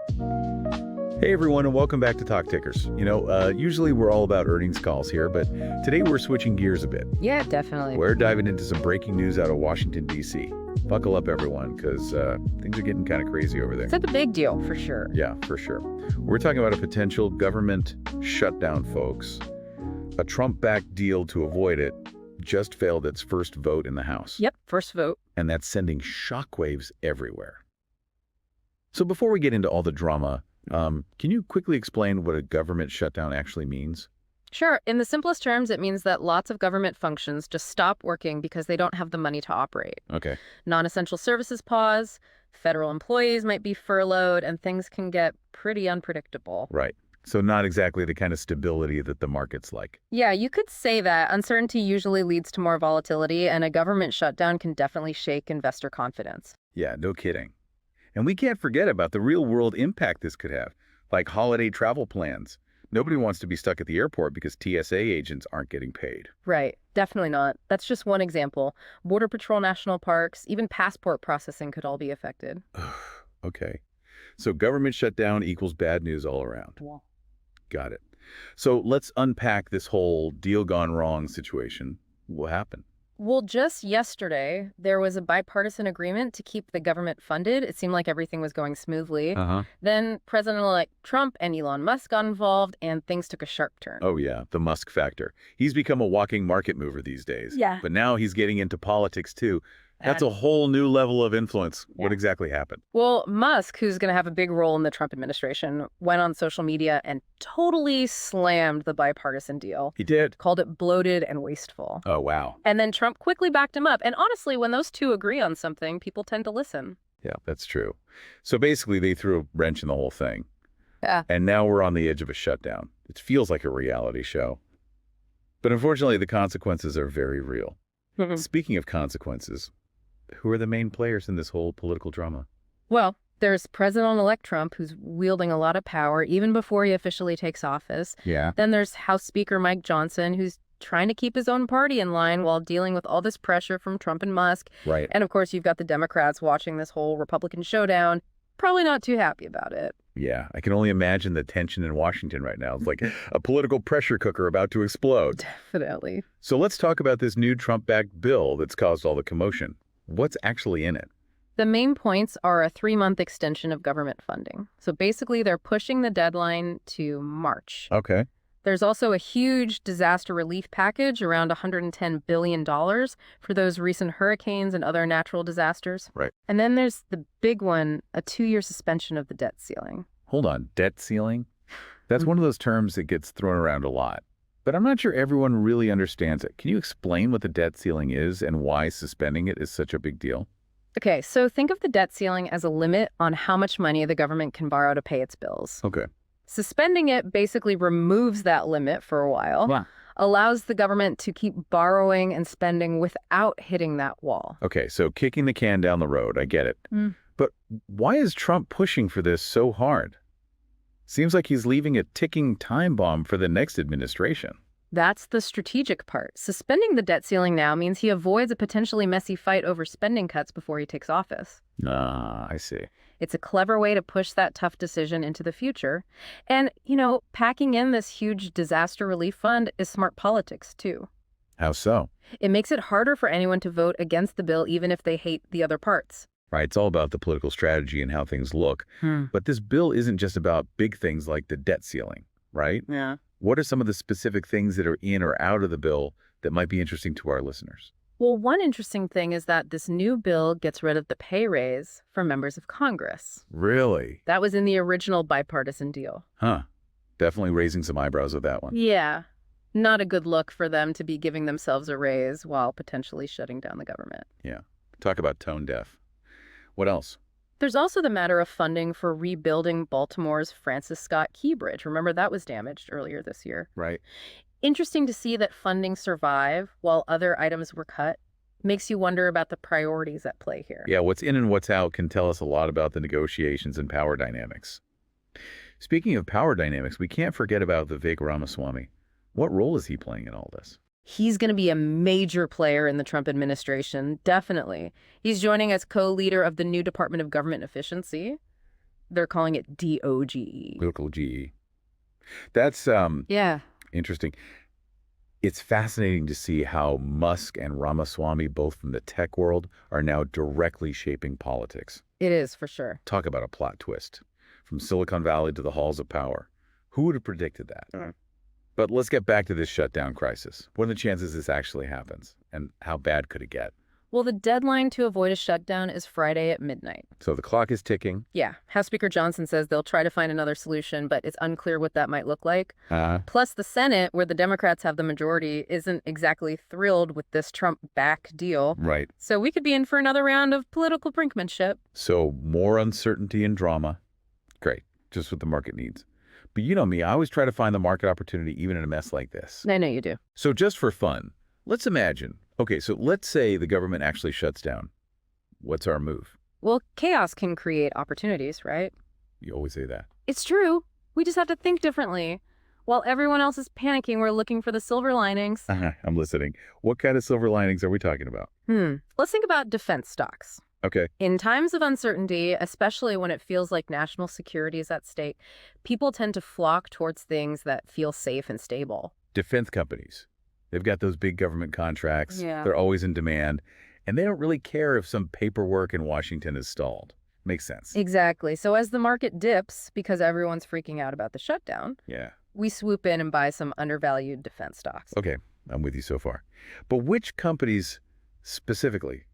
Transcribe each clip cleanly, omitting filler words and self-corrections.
Hey everyone, and welcome back to Talk Tickers. Usually we're all about earnings calls here, but today we're switching gears a bit. Yeah, definitely. We're diving into some breaking news out of Washington, D.C. Buckle up, everyone, because things are getting kind of crazy over there. It's a big deal, for sure. Yeah, for sure. We're talking about a potential government shutdown, folks. A Trump-backed deal to avoid it just failed its first vote in the House. Yep, first vote. And that's sending shockwaves everywhere. So before we get into all the drama, can you quickly explain what a government shutdown actually means? Sure. In the simplest terms, it means that lots of government functions just stop working because they don't have the money to operate. Okay. Non-essential services pause, federal employees might be furloughed, and things can get pretty unpredictable. Right. So not exactly the kind of stability that the market's like. Yeah, you could say that. Uncertainty usually leads to more volatility, and a government shutdown can definitely shake investor confidence. Yeah, no kidding. And we can't forget about the real-world impact this could have, like holiday travel plans. Nobody wants to be stuck at the airport because TSA agents aren't getting paid. Right. Definitely not. That's just one example. Border Patrol national parks, even passport processing could all be affected. Okay. So government shutdown equals bad news all around. Yeah. Got it. So let's unpack this whole deal gone wrong situation. What happened? Well, just yesterday, there was a bipartisan agreement to keep the government funded. It seemed like everything was going smoothly. Then President-elect Trump and Elon Musk got involved, and things took a sharp turn. Oh, yeah, the Musk factor. He's become a walking market mover these days. Yeah. But now he's getting into politics, too. That's a whole new level of influence. Yeah. What exactly happened? Well, Musk, who's going to have a big role in the Trump administration, went on social media and totally slammed the bipartisan deal. He did? Called it bloated and wasteful. Oh, wow. And then Trump quickly backed him up. And honestly, when those two agree on something, people tend to listen. Yeah, that's true. So basically, they threw a wrench in the whole thing. Yeah. And now we're on the edge of a shutdown. It feels like a reality show. But unfortunately, the consequences are very real. Speaking of consequences, who are the main players in this whole political drama? Well, there's President-elect Trump, who's wielding a lot of power even before he officially takes office. Yeah. Then there's House Speaker Mike Johnson, who's trying to keep his own party in line while dealing with all this pressure from Trump and Musk. Right. And of course, you've got the Democrats watching this whole Republican showdown, probably not too happy about it. Yeah, I can only imagine the tension in Washington right now. It's like a political pressure cooker about to explode. Definitely. So let's talk about this new Trump-backed bill that's caused all the commotion. What's actually in it? The main points are a 3-month extension of government funding. So basically, they're pushing the deadline to March. Okay. There's also a huge disaster relief package, around $110 billion for those recent hurricanes and other natural disasters. Right. And then there's the big one, a 2-year suspension of the debt ceiling. Hold on, debt ceiling? That's one of those terms that gets thrown around a lot. But I'm not sure everyone really understands it. Can you explain what the debt ceiling is and why suspending it is such a big deal? Okay, so think of the debt ceiling as a limit on how much money the government can borrow to pay its bills. Okay. Suspending it basically removes that limit for a while, allows the government to keep borrowing and spending without hitting that wall. Okay, so kicking the can down the road, I get it. But why is Trump pushing for this so hard? Seems like he's leaving a ticking time bomb for the next administration. That's the strategic part. Suspending the debt ceiling now means he avoids a potentially messy fight over spending cuts before he takes office. Ah, I see. It's a clever way to push that tough decision into the future. And, packing in this huge disaster relief fund is smart politics, too. How so? It makes it harder for anyone to vote against the bill, even if they hate the other parts. Right, it's all about the political strategy and how things look. But this bill isn't just about big things like the debt ceiling, right? Yeah. What are some of the specific things that are in or out of the bill that might be interesting to our listeners? Well, one interesting thing is that this new bill gets rid of the pay raise for members of Congress. Really? That was in the original bipartisan deal. Huh. Definitely raising some eyebrows with that one. Yeah. Not a good look for them to be giving themselves a raise while potentially shutting down the government. Yeah. Talk about tone deaf. What else? There's also the matter of funding for rebuilding Baltimore's Francis Scott Key Bridge. Remember, that was damaged earlier this year. Right. Interesting to see that funding survived while other items were cut. Makes you wonder about the priorities at play here. Yeah, what's in and what's out can tell us a lot about the negotiations and power dynamics. Speaking of power dynamics, we can't forget about the Vigorama Swami. What role is he playing in all this? He's going to be a major player in the Trump administration, definitely. He's joining as co-leader of the new Department of Government Efficiency. They're calling it DOGE. Political GE. That's Yeah. interesting. It's fascinating to see how Musk and Ramaswamy, both from the tech world, are now directly shaping politics. It is, for sure. Talk about a plot twist. From Silicon Valley to the halls of power. Who would have predicted that? But let's get back to this shutdown crisis. What are the chances this actually happens? And how bad could it get? Well, the deadline to avoid a shutdown is Friday at midnight. So the clock is ticking. Yeah. House Speaker Johnson says they'll try to find another solution, but it's unclear what that might look like. Plus, the Senate, where the Democrats have the majority, isn't exactly thrilled with this Trump-back deal. Right. So we could be in for another round of political brinkmanship. So more uncertainty and drama. Great. Just what the market needs. But you know me, I always try to find the market opportunity even in a mess like this. I know you do. So just for fun, let's imagine. Okay, so let's say the government actually shuts down. What's our move? Well, chaos can create opportunities, right? You always say that. It's true. We just have to think differently. While everyone else is panicking, we're looking for the silver linings. I'm listening. What kind of silver linings are we talking about? Let's think about defense stocks. Okay. In times of uncertainty, especially when it feels like national security is at stake, people tend to flock towards things that feel safe and stable. Defense companies. They've got those big government contracts. Yeah. They're always in demand. And they don't really care if some paperwork in Washington is stalled. Makes sense. Exactly. So as the market dips, because everyone's freaking out about the shutdown, Yeah. we swoop in and buy some undervalued defense stocks. Okay. I'm with you so far. But which companies specifically?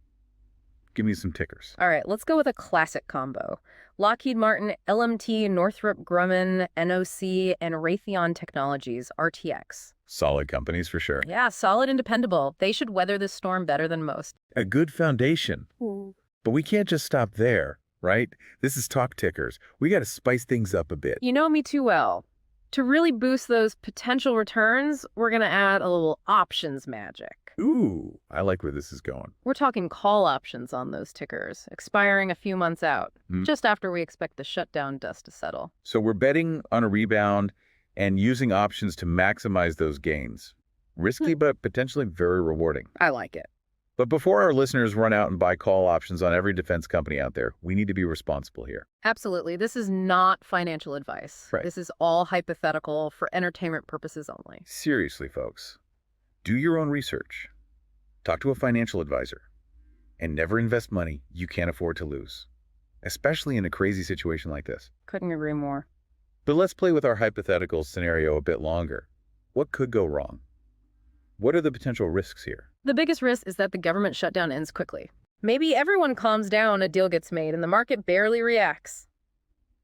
Give me some tickers. All right, let's go with a classic combo. Lockheed Martin, LMT, Northrop Grumman, NOC, and Raytheon Technologies, RTX. Solid companies for sure. Yeah, solid and dependable. They should weather this storm better than most. A good foundation. But we can't just stop there, right? This is talk tickers. We got to spice things up a bit. You know me too well. To really boost those potential returns, we're going to add a little options magic. Ooh, I like where this is going. We're talking call options on those tickers, expiring a few months out, just after we expect the shutdown dust to settle. So we're betting on a rebound and using options to maximize those gains. Risky, but potentially very rewarding. I like it. But before our listeners run out and buy call options on every defense company out there, we need to be responsible here. Absolutely. This is not financial advice. Right. This is all hypothetical for entertainment purposes only. Seriously, folks. Do your own research. Talk to a financial advisor. And never invest money you can't afford to lose, especially in a crazy situation like this. Couldn't agree more. But let's play with our hypothetical scenario a bit longer. What could go wrong? What are the potential risks here? The biggest risk is that the government shutdown ends quickly. Maybe everyone calms down, a deal gets made, and the market barely reacts.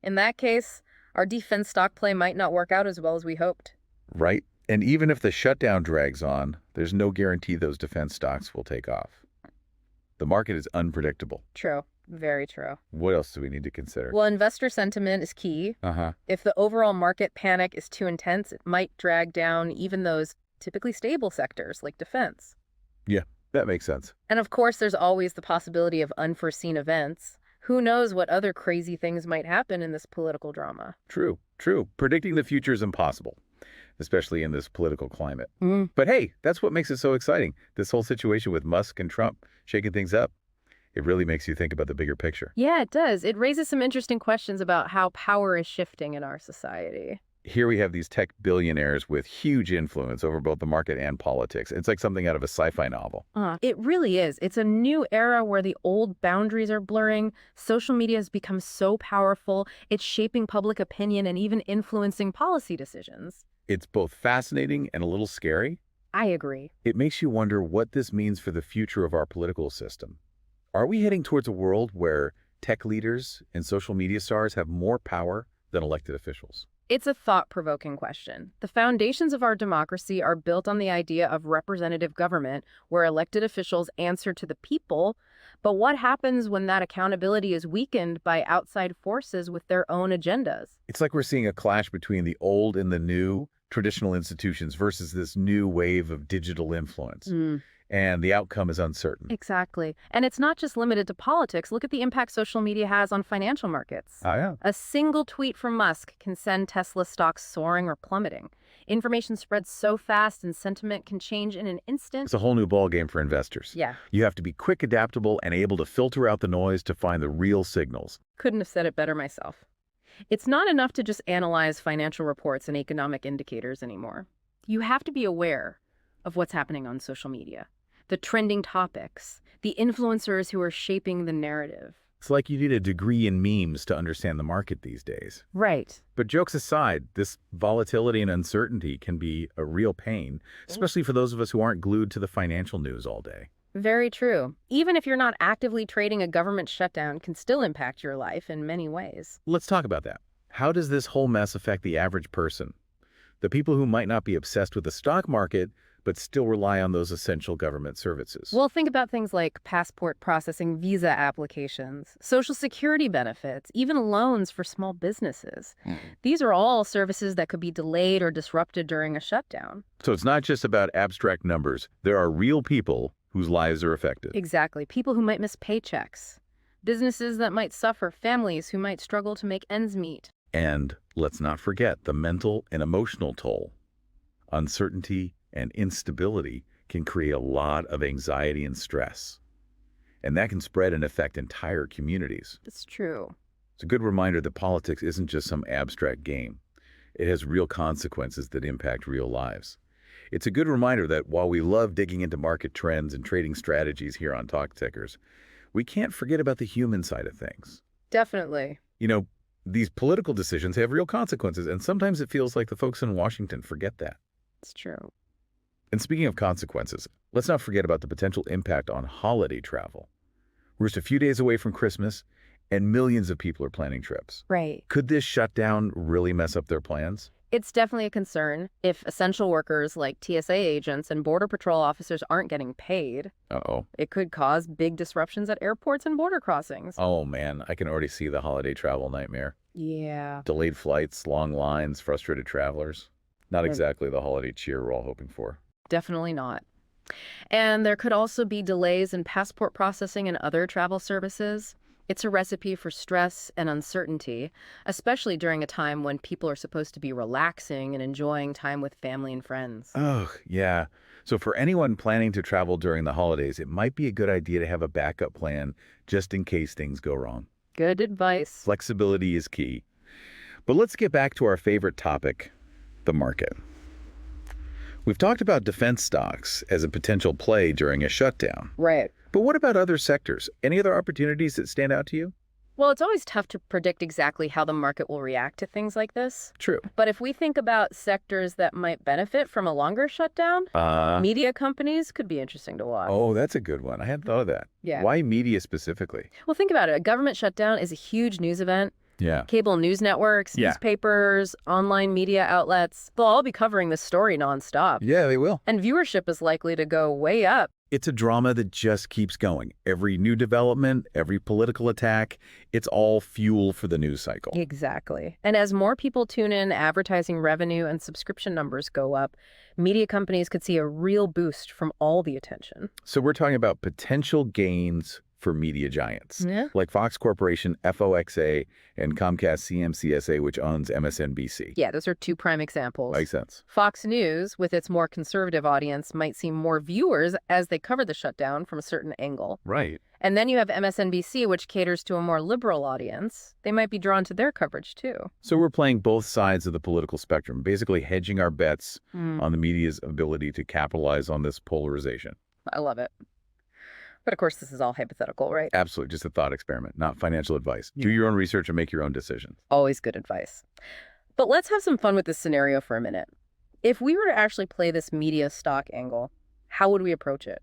In that case, our defense stock play might not work out as well as we hoped. Right? And even if the shutdown drags on, there's no guarantee those defense stocks will take off. The market is unpredictable. True. Very true. What else do we need to consider? Well, investor sentiment is key. If the overall market panic is too intense, it might drag down even those typically stable sectors like defense. Yeah, that makes sense. And of course, there's always the possibility of unforeseen events. Who knows what other crazy things might happen in this political drama? True. Predicting the future is impossible, especially in this political climate. But hey, that's what makes it so exciting. This whole situation with Musk and Trump shaking things up. It really makes you think about the bigger picture. Yeah, it does. It raises some interesting questions about how power is shifting in our society. Here we have these tech billionaires with huge influence over both the market and politics. It's like something out of a sci-fi novel. It really is. It's a new era where the old boundaries are blurring. Social media has become so powerful. It's shaping public opinion and even influencing policy decisions. It's both fascinating and a little scary. I agree. It makes you wonder what this means for the future of our political system. Are we heading towards a world where tech leaders and social media stars have more power than elected officials? It's a thought-provoking question. The foundations of our democracy are built on the idea of representative government, where elected officials answer to the people. But what happens when that accountability is weakened by outside forces with their own agendas? It's like we're seeing a clash between the old and the new traditional institutions versus this new wave of digital influence. And the outcome is uncertain. Exactly. And it's not just limited to politics. Look at the impact social media has on financial markets. Yeah. A single tweet from Musk can send Tesla stocks soaring or plummeting. Information spreads so fast and sentiment can change in an instant. It's a whole new ballgame for investors. Yeah. You have to be quick, adaptable, and able to filter out the noise to find the real signals. Couldn't have said it better myself. It's not enough to just analyze financial reports and economic indicators anymore. You have to be aware of what's happening on social media, the trending topics, the influencers who are shaping the narrative. It's like you need a degree in memes to understand the market these days. Right. But jokes aside, this volatility and uncertainty can be a real pain, especially for those of us who aren't glued to the financial news all day. Very true. Even if you're not actively trading, a government shutdown can still impact your life in many ways. Let's talk about that. How does this whole mess affect the average person? The people who might not be obsessed with the stock market, but still rely on those essential government services. Well, think about things like passport processing, visa applications, Social Security benefits, even loans for small businesses. These are all services that could be delayed or disrupted during a shutdown. So it's not just about abstract numbers. There are real people whose lives are affected. Exactly. People who might miss paychecks, businesses that might suffer, families who might struggle to make ends meet. And let's not forget the mental and emotional toll. Uncertainty and instability can create a lot of anxiety and stress. And that can spread and affect entire communities. It's true. It's a good reminder that politics isn't just some abstract game. It has real consequences that impact real lives. It's a good reminder that while we love digging into market trends and trading strategies here on Talk Tickers, we can't forget about the human side of things. Definitely. You know, these political decisions have real consequences, and sometimes it feels like the folks in Washington forget that. It's true. And speaking of consequences, let's not forget about the potential impact on holiday travel. We're just a few days away from Christmas, and millions of people are planning trips. Right. Could this shutdown really mess up their plans? It's definitely a concern. If essential workers like TSA agents and Border Patrol officers aren't getting paid, Uh-oh. it could cause big disruptions at airports and border crossings. Oh, man, I can already see the holiday travel nightmare. Yeah. Delayed flights, long lines, frustrated travelers. Not exactly the holiday cheer we're all hoping for. Definitely not. And there could also be delays in passport processing and other travel services. It's a recipe for stress and uncertainty, especially during a time when people are supposed to be relaxing and enjoying time with family and friends. Oh, yeah. So for anyone planning to travel during the holidays, it might be a good idea to have a backup plan just in case things go wrong. Good advice. Flexibility is key. But let's get back to our favorite topic, the market. We've talked about defense stocks as a potential play during a shutdown. Right. But what about other sectors? Any other opportunities that stand out to you? Well, it's always tough to predict exactly how the market will react to things like this. True. But if we think about sectors that might benefit from a longer shutdown, media companies could be interesting to watch. Oh, that's a good one. I hadn't thought of that. Yeah. Why media specifically? Well, think about it. A government shutdown is a huge news event. Yeah. Cable news networks, newspapers, online media outlets, they'll all be covering this story nonstop. Yeah, they will. And viewership is likely to go way up. It's a drama that just keeps going. Every new development, every political attack, it's all fuel for the news cycle. Exactly. And as more people tune in, advertising revenue and subscription numbers go up, media companies could see a real boost from all the attention. So we're talking about potential gains for media giants, Yeah. like Fox Corporation, FOXA, and Comcast CMCSA, which owns MSNBC. Yeah, those are two prime examples. Makes sense. Fox News, with its more conservative audience, might see more viewers as they cover the shutdown from a certain angle. Right. And then you have MSNBC, which caters to a more liberal audience. They might be drawn to their coverage, too. So we're playing both sides of the political spectrum, basically hedging our bets on the media's ability to capitalize on this polarization. I love it. But of course, this is all hypothetical, right? Absolutely. Just a thought experiment, not financial advice. Do your own research and make your own decisions. Always good advice. But let's have some fun with this scenario for a minute. If we were to actually play this media stock angle, how would we approach it?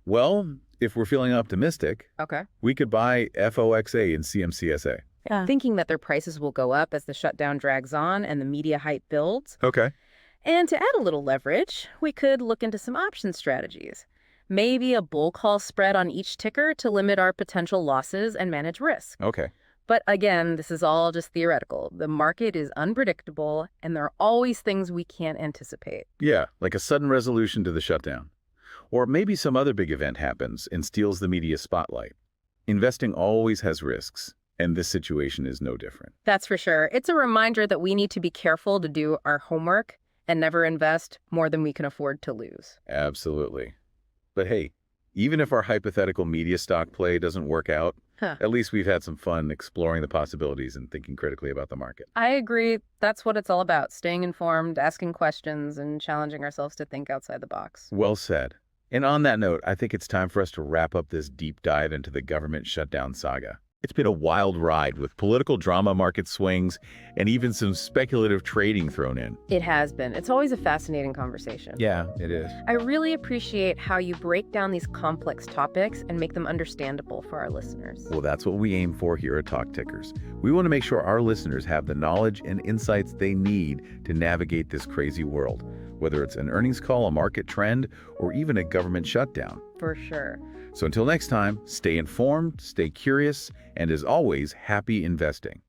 Well, if we're feeling optimistic, Okay. we could buy FOXA and CMCSA. Yeah. Thinking that their prices will go up as the shutdown drags on and the media hype builds. Okay. And to add a little leverage, we could look into some option strategies. Maybe a bull call spread on each ticker to limit our potential losses and manage risk. Okay. But again, this is all just theoretical. The market is unpredictable, and there are always things we can't anticipate. Yeah, like a sudden resolution to the shutdown. Or maybe some other big event happens and steals the media spotlight. Investing always has risks, and this situation is no different. That's for sure. It's a reminder that we need to be careful to do our homework and never invest more than we can afford to lose. Absolutely. But hey, even if our hypothetical media stock play doesn't work out, Huh. At least we've had some fun exploring the possibilities and thinking critically about the market. I agree. That's what it's all about, staying informed, asking questions, and challenging ourselves to think outside the box. Well said. And on that note, I think it's time for us to wrap up this deep dive into the government shutdown saga. It's been a wild ride with political drama, market swings, and even some speculative trading thrown in. It has been. It's always a fascinating conversation. Yeah, it is. I really appreciate how you break down these complex topics and make them understandable for our listeners. Well, that's what we aim for here at Talk Tickers. We want to make sure our listeners have the knowledge and insights they need to navigate this crazy world, whether it's an earnings call, a market trend, or even a government shutdown. For sure. So until next time, stay informed, stay curious, and as always, happy investing.